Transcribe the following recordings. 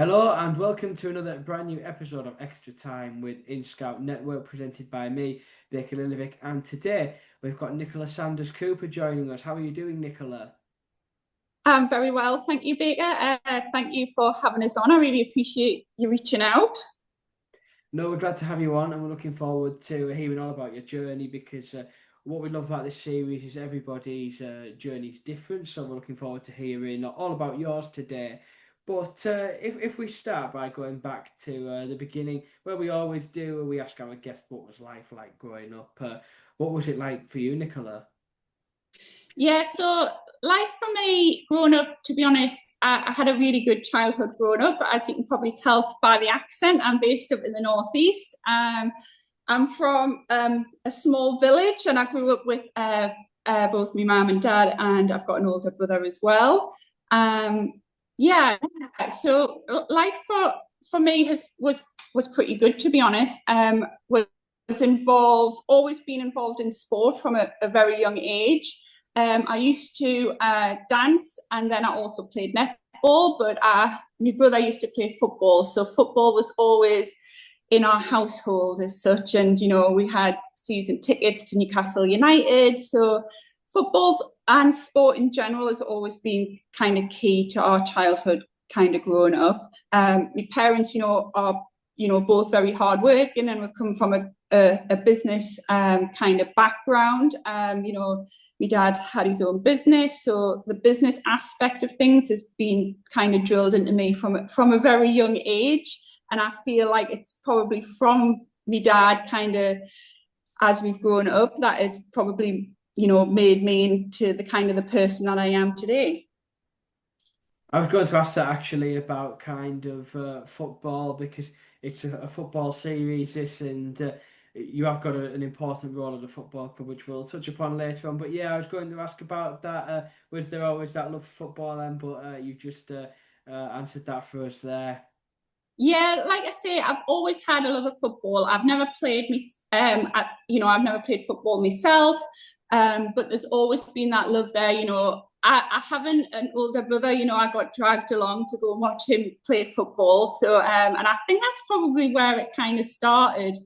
Hello and welcome to another brand new episode of Extra Time with In Scout Network, presented by me, Baker Linovic, and today we've got Nicola Sanders Cooper joining us. How are you doing, Nicola? I'm very well, thank you, Baker. Thank you for having us on. I really appreciate you reaching out. No, we're glad to have you on, and we're looking forward to hearing all about your journey because what we love about this series is everybody's journey is different. So we're looking forward to hearing all about yours today. But if we start by going back to the beginning, where we always do, we ask our guests what was life like growing up. What was it like for you, Nicola? Yeah, so life for me growing up, to be honest, I had a really good childhood growing up. As you can probably tell by the accent, I'm based up in the northeast. I'm from a small village, and I grew up with both my mum and dad, and I've got an older brother as well. Um, yeah, so life for me was pretty good, to be honest. Was involved, always been involved in sport from a very young age. I used to dance, and then I also played netball, but my brother used to play football. So football was always in our household as such. And, we had season tickets to Newcastle United. So football's and sport in general has always been kind of key to our childhood kind of growing up. My parents, are, both very hardworking, and we come from a business kind of background. My dad had his own business, so the business aspect of things has been kind of drilled into me from a very young age. And I feel like it's probably from my dad, kind of as we've grown up, that has probably, made me into the kind of the person that I am today. I was going to ask that actually about kind of football because it's a football series, this, and you have got an important role at the football club, which we'll touch upon later on. But yeah, I was going to ask about that. Was there always that love for football then? But you've just answered that for us there. Yeah, like I say, I've always had a love of football. I've never played me, I've never played football myself, but there's always been that love there. I have an older brother. I got dragged along to go and watch him play football. So, and I think that's probably where it kind of started.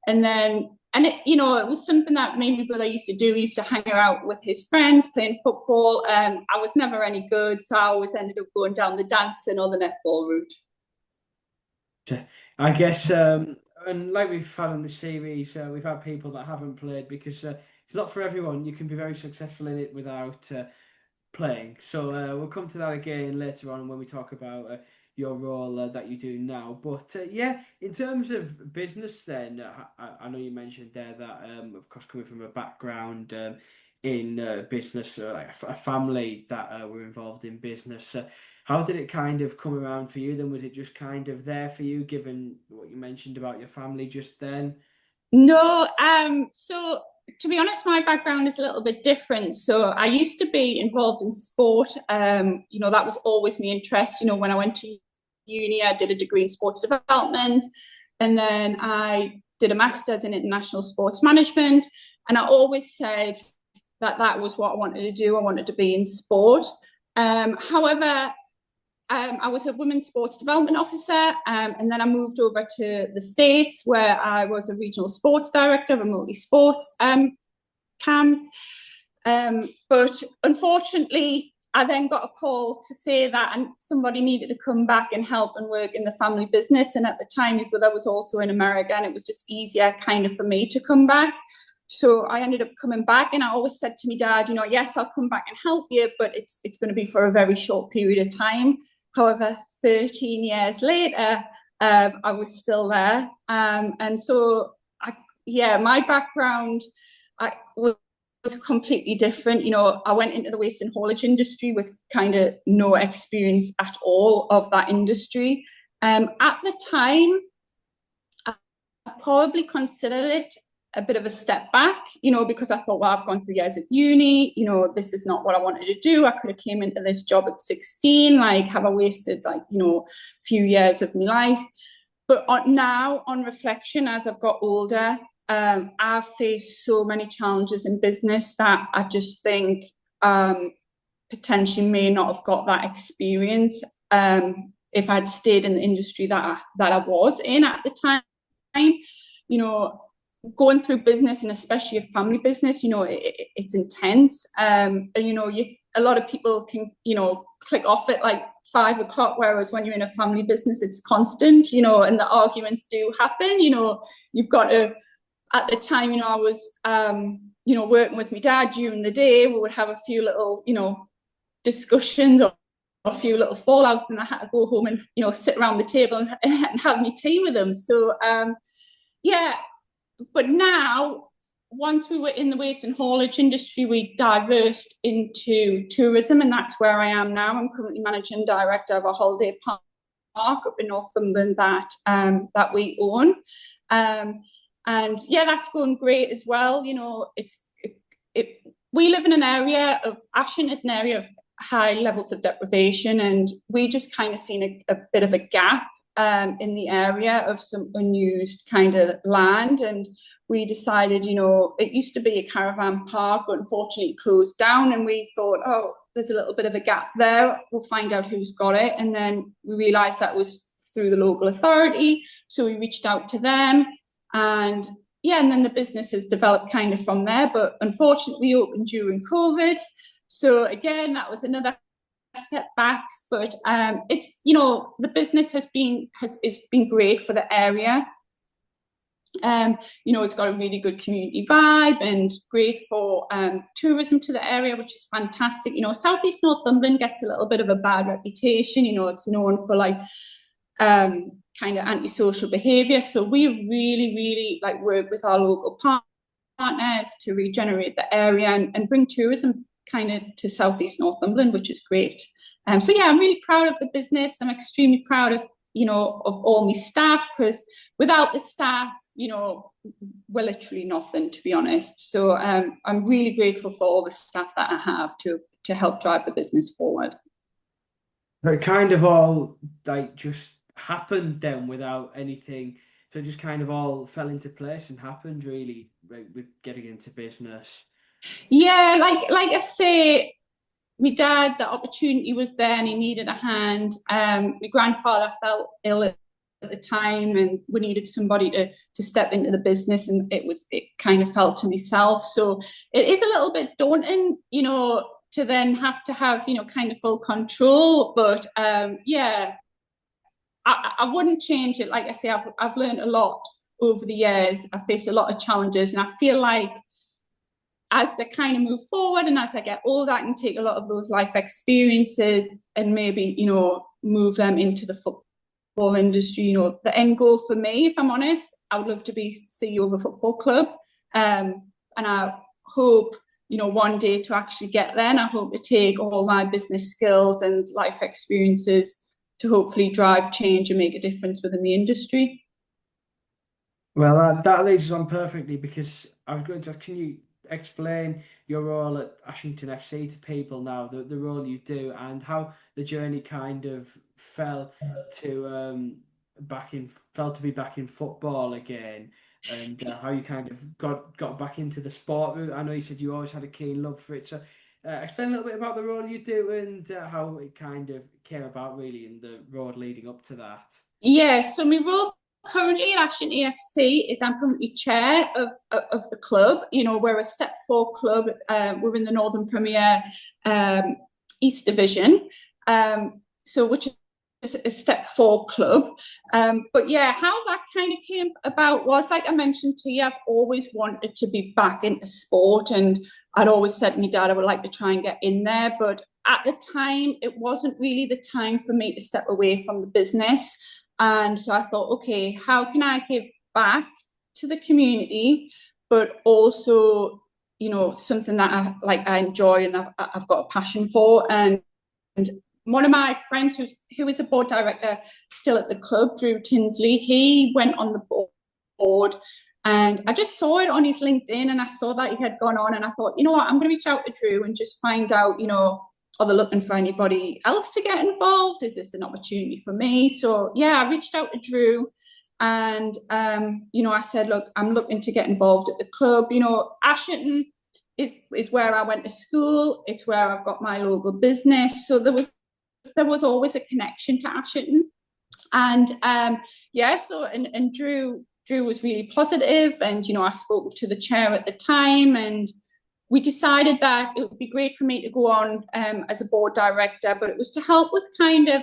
And then, and it was something that me and my brother used to do. We used to hang out with his friends playing football. I was never any good, so I always ended up going down the dancing or the netball route. Okay. I guess, and like we've had on the series, we've had people that haven't played because it's not for everyone. You can be very successful in it without playing. So we'll come to that again later on when we talk about your role that you do now. But yeah, in terms of business, then I know you mentioned there that, of course, coming from a background in business, like a family that were involved in business. How did it kind of come around for you? Then was it just kind of there for you, given what you mentioned about your family just then? No, so to be honest, my background is a little bit different. So I used to be involved in sport. That was always my interest. When I went to uni, I did a degree in sports development, and then I did a master's in international sports management. And I always said that that was what I wanted to do. I wanted to be in sport. However, I was a women's sports development officer, and then I moved over to the States where I was a regional sports director of a multi sports camp. But unfortunately, I then got a call to say that somebody needed to come back and help and work in the family business. And at the time, my brother was also in America, and it was just easier kind of for me to come back. So I ended up coming back, and I always said to my dad, yes, I'll come back and help you, but it's going to be for a very short period of time. However, 13 years later, I was still there. And so, yeah, my background was completely different. I went into the waste and haulage industry with kind of no experience at all of that industry. At the time, I probably considered it a bit of a step back, because I thought, well, I've gone through years of uni, this is not what I wanted to do. I could have came into this job at 16, like have I wasted a few years of my life. But now on reflection, as I've got older, I've faced so many challenges in business that I just think potentially may not have got that experience. if I'd stayed in the industry that I was in at the time. You know, going through business, and especially a family business, you know, it's intense. And you know, a lot of people can, you know, click off at like 5 o'clock, whereas when you're in a family business, it's constant, you know, and the arguments do happen. You know, you've got to, at the time, you know, I was you know, working with my dad during the day. We would have a few little, you know, discussions, or a few little fallouts, and I had to go home and, you know, sit around the table and have my tea with them. So yeah, but now, once we were in the waste and haulage industry, we diversed into tourism, and that's where I am now. I'm currently managing director of a holiday park up in Northumberland that we own. And yeah, that's going great as well. You know, we live in an area of Ashington is an area of high levels of deprivation, and we just kind of seen a bit of a gap in the area of some unused kind of land. And we decided, you know, it used to be a caravan park, but unfortunately it closed down. And we thought, oh, there's a little bit of a gap there. We'll find out who's got it. And then we realized that was through the local authority. So we reached out to them, and yeah, and then the business has developed kind of from there. But unfortunately, we opened during COVID. So again, that was another setbacks, but it's, you know, the business has been great for the area. You know, it's got a really good community vibe and great for tourism to the area, which is fantastic. You know, Southeast Northumberland gets a little bit of a bad reputation. You know, it's known for like kind of antisocial behaviour. So we really like work with our local partners to regenerate the area and bring tourism kind of to Southeast Northumberland, which is great. So yeah, I'm really proud of the business. I'm extremely proud of, you know, of all my staff, because without the staff, you know, we're literally nothing, to be honest. So I'm really grateful for all the staff that I have to help drive the business forward. It kind of all like just happened then without anything. So it just kind of all fell into place and happened really, like, with getting into business. Yeah, like I say, my dad, the opportunity was there and he needed a hand. My grandfather felt ill at the time, and we needed somebody to step into the business, and it kind of fell to myself. So it is a little bit daunting, you know, to then have to have, you know, kind of full control. But yeah, I wouldn't change it. Like I say, I've learned a lot over the years. I faced a lot of challenges, and I feel like as I kind of move forward and as I get older, I can take a lot of those life experiences and maybe, you know, move them into the football industry. You know, the end goal for me, if I'm honest, I would love to be CEO of a football club. And I hope, you know, one day to actually get there. And I hope to take all my business skills and life experiences to hopefully drive change and make a difference within the industry. Well, that leads us on perfectly because I was going to ask, can you explain your role at Ashington FC to people now, the role you do, and how the journey kind of to fell to be back in football again, and how you kind of got back into the sport route. I know you said you always had a keen love for it, so explain a little bit about the role you do and how it kind of came about really in the road leading up to that. Yeah, so my role currently at Ashington EFC is I'm currently chair of the club. You know, we're a Step 4 club. We're in the Northern Premier East Division, so which is a Step 4 club. But yeah, how that kind of came about was, like I mentioned to you, I've always wanted to be back into sport, and I'd always said to my dad I would like to try and get in there, but at the time it wasn't really the time for me to step away from the business. And so I thought, okay, how can I give back to the community, but also, you know, something that I enjoy and I've got a passion for. And one of my friends who is a board director still at the club, Drew Tinsley, he went on the board, and I just saw it on his LinkedIn, and I saw that he had gone on, and I thought, you know what, I'm going to reach out to Drew and just find out, you know, are they looking for anybody else to get involved? Is this an opportunity for me? So yeah, I reached out to Drew, and you know, I said, look, I'm looking to get involved at the club. You know, Ashington is where I went to school. It's where I've got my local business. So there was there was always a connection to Ashington. And yeah, so and Drew was really positive, and I spoke to the chair at the time, and we decided that it would be great for me to go on as a board director, but it was to help with kind of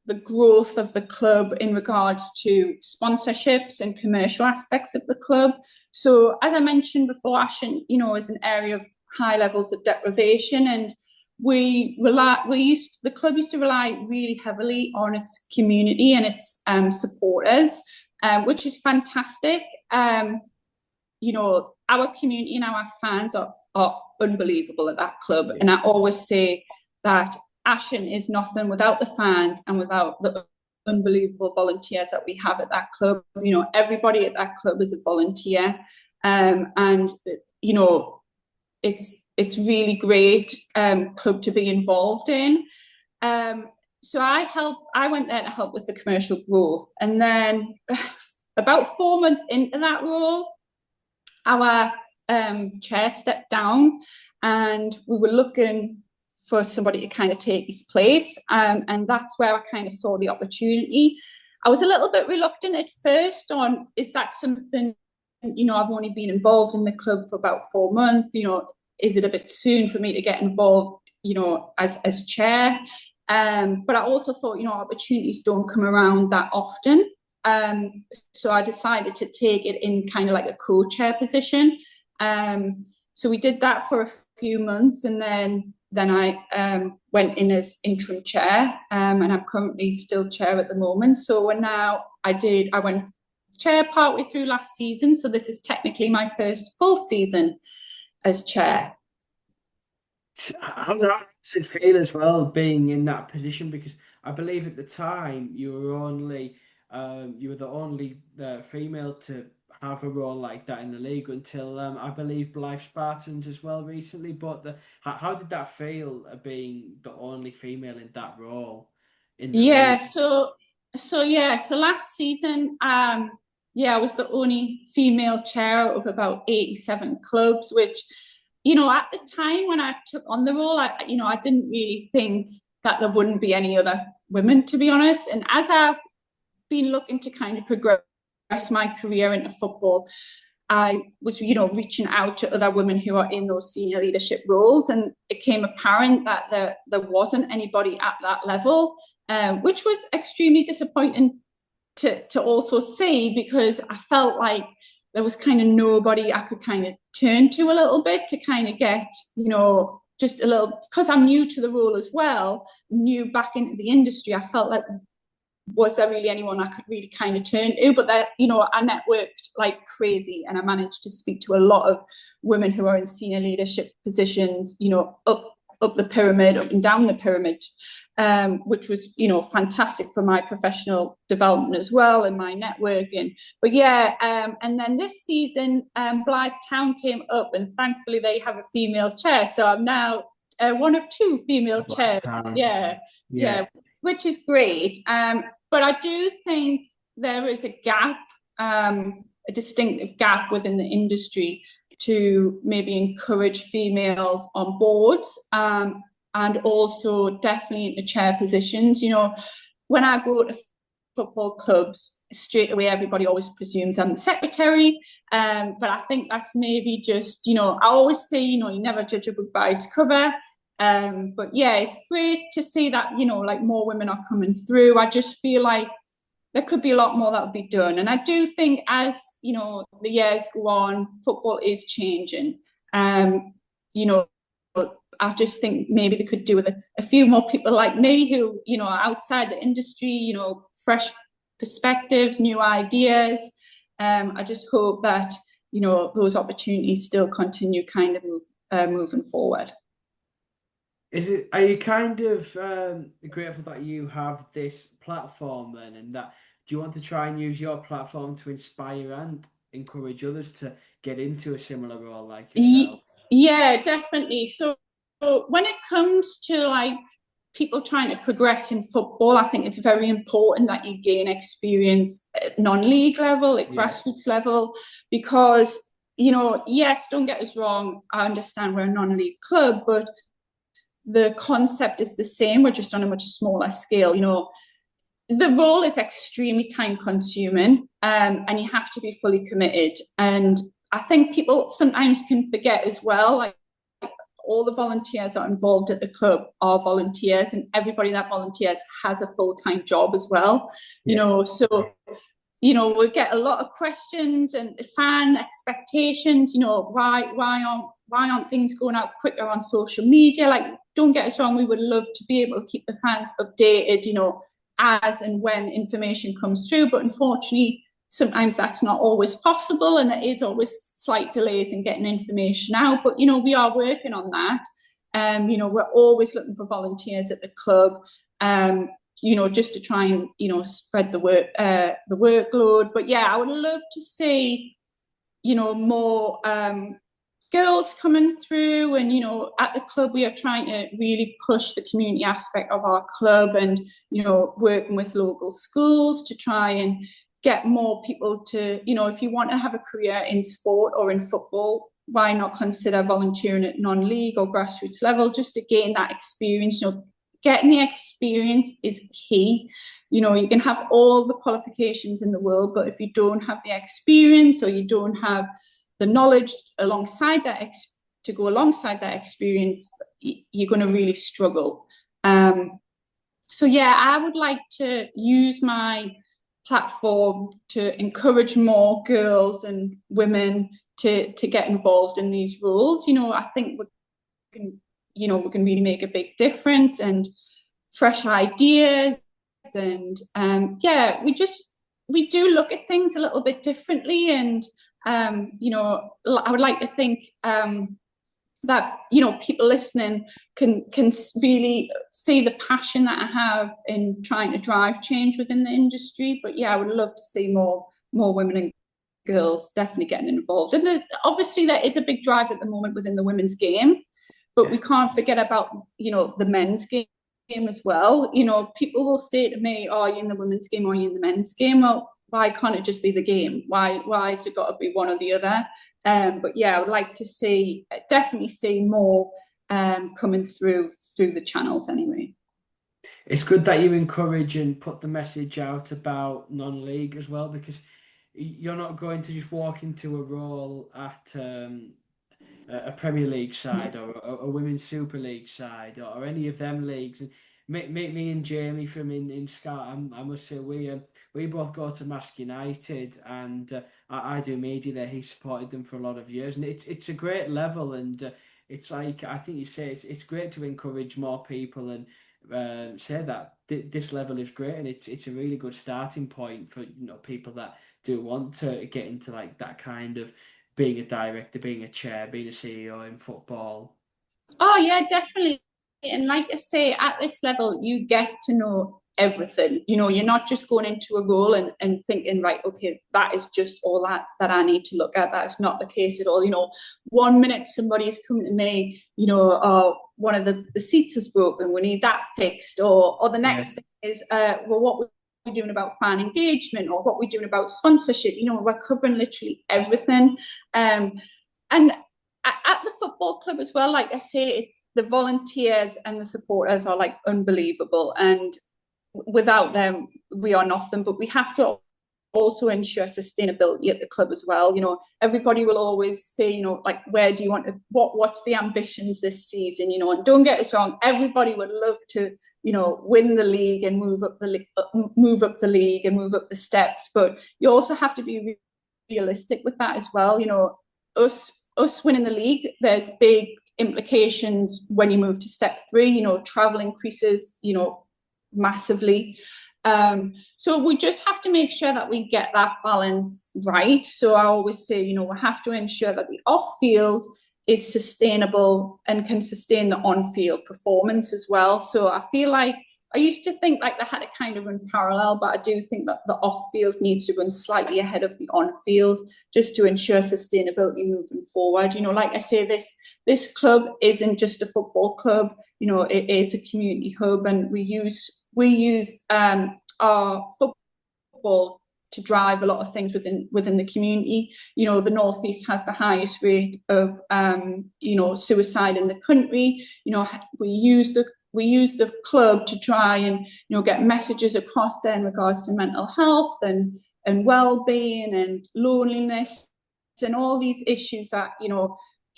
the growth of the club in regards to sponsorships and commercial aspects of the club. So as I mentioned before, Ashington, is an area of high levels of deprivation, and the club used to rely really heavily on its community and its supporters, which is fantastic. Our community and our fans are unbelievable at that club. And I always say that Ashington is nothing without the fans and without the unbelievable volunteers that we have at that club. Everybody at that club is a volunteer. And it's really great club to be involved in. So I went there to help with the commercial growth. And then about 4 months into that role, our chair stepped down, and we were looking for somebody to kind of take his place. And that's where I kind of saw the opportunity. I was a little bit reluctant at first on, is that something, I've only been involved in the club for about 4 months, is it a bit soon for me to get involved, as chair? But I also thought, opportunities don't come around that often. So I decided to take it in kind of like a co-chair position. So we did that for a few months, and then I went in as interim chair, and I'm currently still chair at the moment. So I went chair partway through last season. So this is technically my first full season as chair. How does it feel as well being in that position? Because I believe at the time you were the only female to have a role like that in the league until I believe Blyth Spartans as well recently. But how did that feel being the only female in that role in the Yeah, league? so last season, I was the only female chair of about 87 clubs, which, at the time when I took on the role, I didn't really think that there wouldn't be any other women, to be honest. And as I've been looking to kind of progress my career into football, I was, reaching out to other women who are in those senior leadership roles, and it became apparent that there wasn't anybody at that level, which was extremely disappointing to also see, because I felt like there was kind of nobody I could kind of turn to a little bit to kind of get, just a little, because I'm new to the role as well, new back into the industry. I felt like, was there really anyone I could really kind of turn to? But that, I networked like crazy, and I managed to speak to a lot of women who are in senior leadership positions, up the pyramid, up and down the pyramid, which was, fantastic for my professional development as well, and my networking. But and then this season, Blyth Town came up, and thankfully they have a female chair. So I'm now one of two female chairs. Yeah, which is great. But I do think there is a gap, a distinctive gap within the industry to maybe encourage females on boards, and also definitely in the chair positions. When I go to football clubs, straight away everybody always presumes I'm the secretary, but I think that's maybe just, I always say, you never judge a book by its cover. But it's great to see that, like more women are coming through. I just feel like there could be a lot more that would be done. And I do think as, the years go on, football is changing. I just think maybe they could do with a few more people like me who, are outside the industry, fresh perspectives, new ideas. I just hope that, those opportunities still continue kind of moving forward. Are you kind of grateful that you have this platform then, and that do you want to try and use your platform to inspire and encourage others to get into a similar role like yourself? Yeah, definitely. So when it comes to like people trying to progress in football, I think it's very important that you gain experience at non-league level, at grassroots level, because, yes, don't get us wrong, I understand we're a non-league club, but the concept is the same. We're just on a much smaller scale. The role is extremely time consuming, and you have to be fully committed. And I think people sometimes can forget as well, like all the volunteers that are involved at the club are volunteers, and everybody that volunteers has a full-time job as well. Yeah. So we get a lot of questions and fan expectations. Why aren't things going out quicker on social media? Like, don't get us wrong, we would love to be able to keep the fans updated, as and when information comes through, but unfortunately, sometimes that's not always possible, and there is always slight delays in getting information out. But we are working on that. We're always looking for volunteers at the club. Just to try and spread the workload. But yeah, I would love to see more girls coming through, and at the club we are trying to really push the community aspect of our club, and working with local schools to try and get more people to if you want to have a career in sport or in football, why not consider volunteering at non-league or grassroots level, just to gain that experience. Getting the experience is key. You can have all the qualifications in the world, but if you don't have the experience, or you don't have the knowledge alongside that to go alongside that experience, you're going to really struggle. So yeah, I would like to use my platform to encourage more girls and women to get involved in these roles. I think we can really make a big difference, and fresh ideas. And we do look at things a little bit differently. And I would like to think that people listening can really see the passion that I have in trying to drive change within the industry. But yeah, I would love to see more women and girls definitely getting involved. And obviously there is a big drive at the moment within the women's game, but we can't forget about the men's game as well. People will say to me, "Oh, are you in the women's game or are you in the men's game?" Well, why can't it just be the game? Why has it got to be one or the other? But yeah, I would like to definitely see more coming through the channels anyway. It's good that you encourage and put the message out about non-league as well, because you're not going to just walk into a role at a Premier League side, or a Women's Super League side, or any of them leagues. And me and Jamie from in Scott, I must say we both go to Mask United, and I do media there. He supported them for a lot of years, and it's a great level. And it's like, I think you say, it's great to encourage more people, and say that this level is great, and it's a really good starting point for people that do want to get into like that kind of being a director, being a chair, being a CEO in football. Oh yeah, definitely. And like I say, at this level, you get to know everything. You're not just going into a role and thinking, right, okay, that is just all that I need to look at. That's not the case at all. 1 minute somebody's coming to me, oh, one of the seats is broken, we need that fixed. Or the Yeah. next thing is, well, what we're doing about fan engagement, or what we're doing about sponsorship. We're covering literally everything. And at the football club as well, like I say, the volunteers and the supporters are like unbelievable, and without them we are nothing. But we have to also ensure sustainability at the club as well. Everybody will always say, like, where do you want to, what's the ambitions this season? And don't get us wrong, everybody would love to win the league and move up the league and move up the steps, but you also have to be realistic with that as well. Us winning the league, there's big implications when you move to step 3. Travel increases massively. So we just have to make sure that we get that balance right. So I always say, we have to ensure that the off field is sustainable and can sustain the on field performance as well. So I feel like I used to think like they had to kind of run parallel, but I do think that the off field needs to run slightly ahead of the on field, just to ensure sustainability moving forward. Like I say, this club isn't just a football club. It is a community hub, and we use our football to drive a lot of things within the community. You know, the Northeast has the highest rate of suicide in the country. You know, we use the club to try and get messages across there in regards to mental health and well-being and loneliness and all these issues that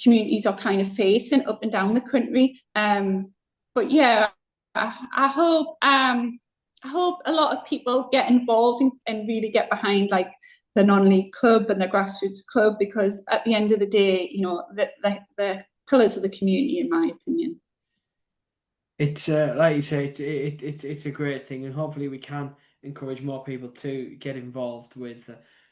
communities are kind of facing up and down the country. But yeah, I hope a lot of people get involved and really get behind like the non-league club and the grassroots club, because at the end of the day, the pillars of the community, in my opinion. It's like you say, it's a great thing, and hopefully we can encourage more people to get involved with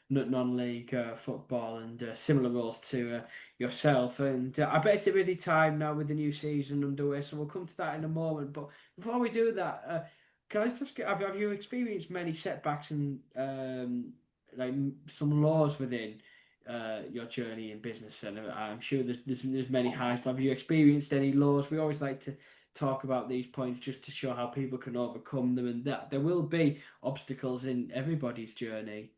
non-league football and similar roles to yourself. And I bet it's a busy time now with the new season underway, so we'll come to that in a moment. But before we do that, can I just have you experienced many setbacks and like some laws within your journey in business? And I'm sure there's many highs, but have you experienced any laws? We always like to talk about these points just to show how people can overcome them, and that there will be obstacles in everybody's journey.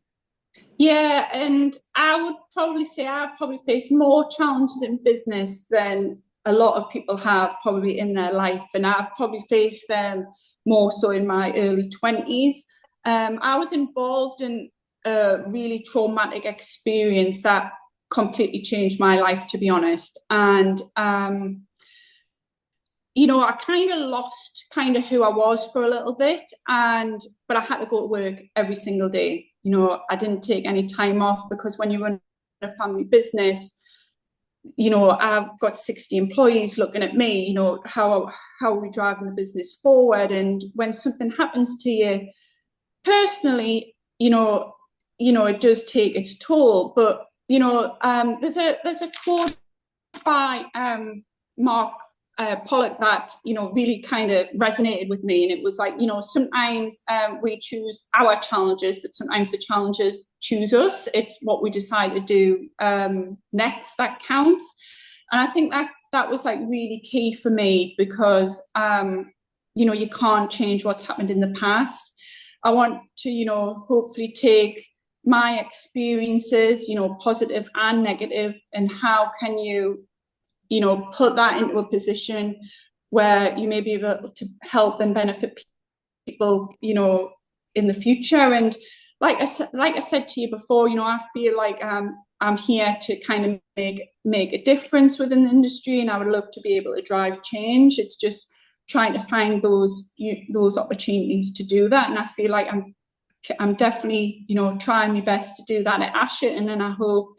Yeah, and I would probably say I've probably faced more challenges in business than a lot of people have probably in their life, and I've probably faced them more so in my early 20s. I was involved in a really traumatic experience that completely changed my life, to be honest. And I kind of lost kind of who I was for a little bit, but I had to go to work every single day. I didn't take any time off, because when you run a family business, I've got 60 employees looking at me, how are we driving the business forward? And when something happens to you personally, it does take its toll. But, there's a quote by Mark Pollock that really kind of resonated with me, and it was like, sometimes we choose our challenges, but sometimes the challenges choose us. It's what we decide to do next that counts. And I think that was like really key for me, because you can't change what's happened in the past. I want to hopefully take my experiences, positive and negative, and how can you put that into a position where you may be able to help and benefit people, in the future. And like I said to you before, I feel like I'm here to kind of make a difference within the industry, and I would love to be able to drive change. It's just trying to find those opportunities to do that. And I feel like I'm definitely, trying my best to do that at Ashington. And I hope,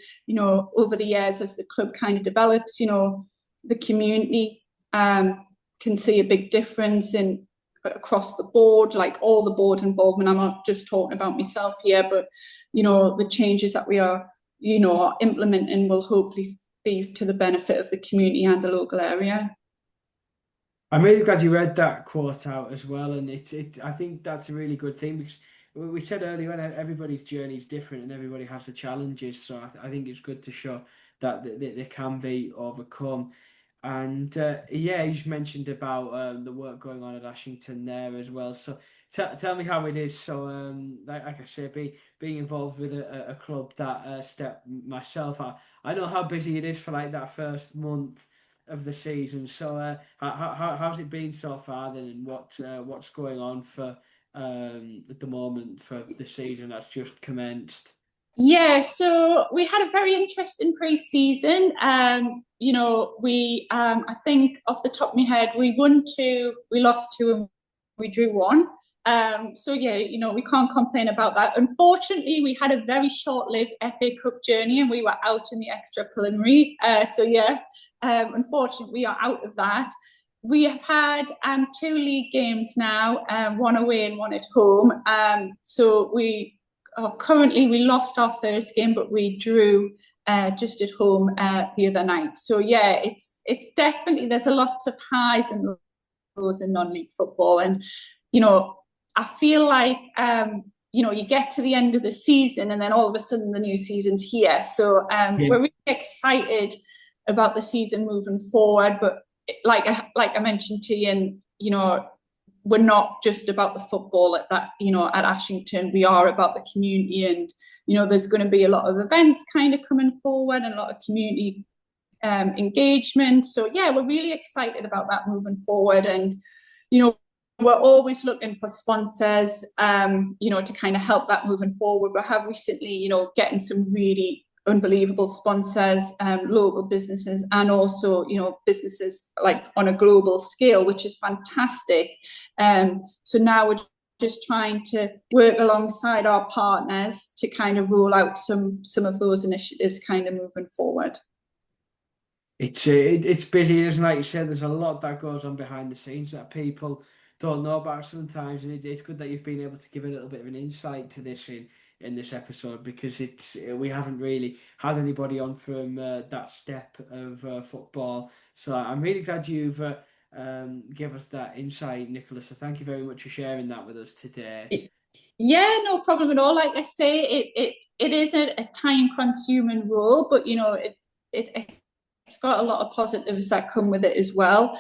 over the years, as the club kind of develops, the community can see a big difference in across the board, like all the board involvement. I'm not just talking about myself here, but, the changes that we are implementing will hopefully be to the benefit of the community and the local area. I'm really glad you read that quote out as well, and it's I think that's a really good thing, because we said earlier on everybody's journey is different and everybody has the challenges. So I think it's good to show that they can be overcome. And yeah, you just mentioned about the work going on at Ashington there as well. So tell me how it is. So like I say, being involved with a club that step myself, I know how busy it is for like that first month of the season. So how's it been so far then, and what's going on for at the moment for the season that's just commenced? Yeah, so we had a very interesting pre-season. We I think off the top of my head, we won two, we lost two, and we drew one. So yeah, we can't complain about that. Unfortunately, we had a very short-lived FA Cup journey, and we were out in the extra preliminary. So yeah, unfortunately, we are out of that. We have had two league games now, one away and one at home. So currently we lost our first game, but we drew just at home the other night. So yeah, it's definitely, there's a lot of highs and lows in non-league football, and I feel like you get to the end of the season, and then all of a sudden the new season's here. So Yeah. we're really excited about the season moving forward. But like I mentioned to you, and we're not just about the football at that, at Ashington. We are about the community, and there's going to be a lot of events kind of coming forward and a lot of community engagement. So yeah, we're really excited about that moving forward, and we're always looking for sponsors, to kind of help that moving forward. We have recently, getting some really unbelievable sponsors, local businesses, and also, businesses like on a global scale, which is fantastic. So now we're just trying to work alongside our partners to kind of roll out some of those initiatives kind of moving forward. It's busy, isn't it? Like you said, there's a lot that goes on behind the scenes that people don't know about sometimes, and it's good that you've been able to give a little bit of an insight to this in this episode, because we haven't really had anybody on from that step of football. So I'm really glad you've give us that insight, Nicola. So thank you very much for sharing that with us today. Yeah, no problem at all. Like I say, it is a time consuming role, but it's got a lot of positives that come with it as well.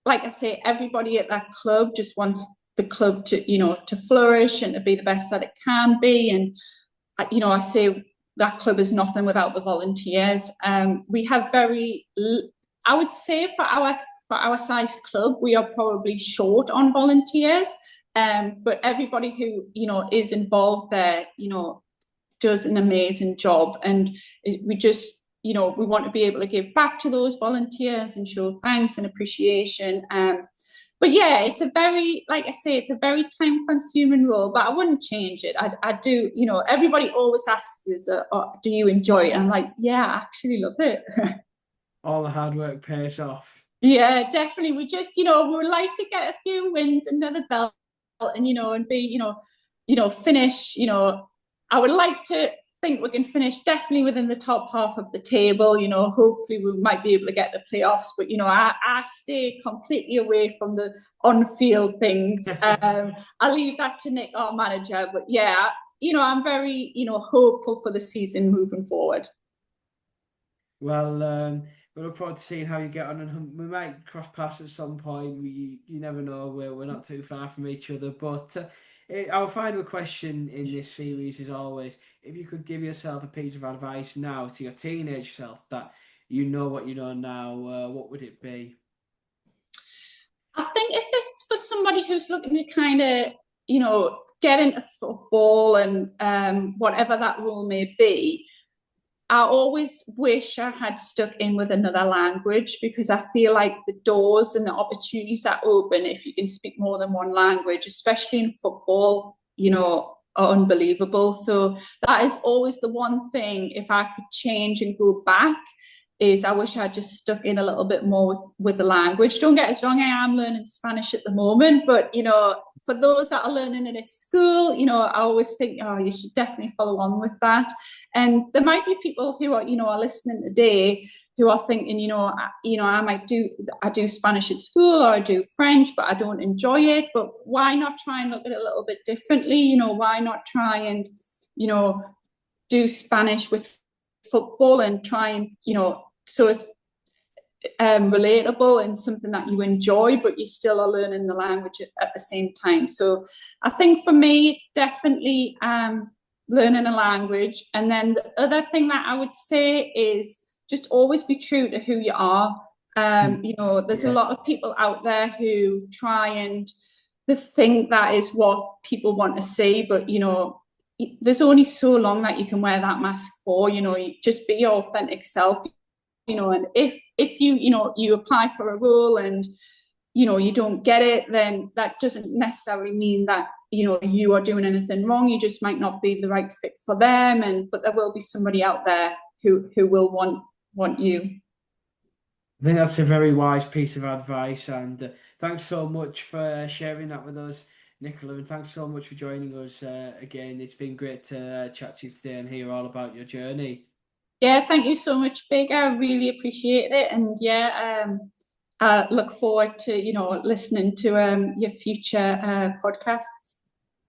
Like I say, everybody at that club just wants the club to flourish and to be the best that it can be. And I say that club is nothing without the volunteers. We have I would say for our size club, we are probably short on volunteers. But everybody who is involved there, does an amazing job, and we just we want to be able to give back to those volunteers and show thanks and appreciation. But yeah, it's a very, like I say, it's a very time consuming role, but I wouldn't change it. I do, everybody always asks us, do you enjoy it? I'm like, yeah, I actually love it. All the hard work pays off. Yeah, definitely. We just, we would like to get a few wins under the belt, and and be, finish. I would like to think we can finish definitely within the top half of the table. Hopefully we might be able to get the playoffs, but I stay completely away from the on-field things. I'll leave that to Nick, our manager. But yeah, I'm very, hopeful for the season moving forward. Well, we look forward to seeing how you get on, and we might cross paths at some point. You never know. We're not too far from each other. But our final question in this series is always: if you could give yourself a piece of advice now to your teenage self that you know what you know now, what would it be? I think if it's for somebody who's looking to kind of, get into football and whatever that role may be, I always wish I had stuck in with another language, because I feel like the doors and the opportunities that open if you can speak more than one language, especially in football, are unbelievable. So that is always the one thing, if I could change and go back, is I wish I'd just stuck in a little bit more with the language. Don't get us wrong, I am learning Spanish at the moment, but for those that are learning it at school, I always think, oh, you should definitely follow on with that. And there might be people who are listening today who are thinking, I do Spanish at school, or I do French, but I don't enjoy it. But why not try and look at it a little bit differently? Why not try and, do Spanish with football and try and, so it's relatable and something that you enjoy, but you still are learning the language at the same time. So I think for me, it's definitely learning a language. And then the other thing that I would say is just always be true to who you are. There's a lot of people out there who try and they think that is what people want to see, but there's only so long that you can wear that mask for. You just be your authentic self. And if you apply for a role and you don't get it, then that doesn't necessarily mean that you are doing anything wrong. You just might not be the right fit for them, but there will be somebody out there who will want you. I think that's a very wise piece of advice, and thanks so much for sharing that with us, Nicola, and thanks so much for joining us again. It's been great to chat to you today and hear all about your journey. Yeah, thank you so much, Big. I really appreciate it, and I look forward to listening to your future podcasts.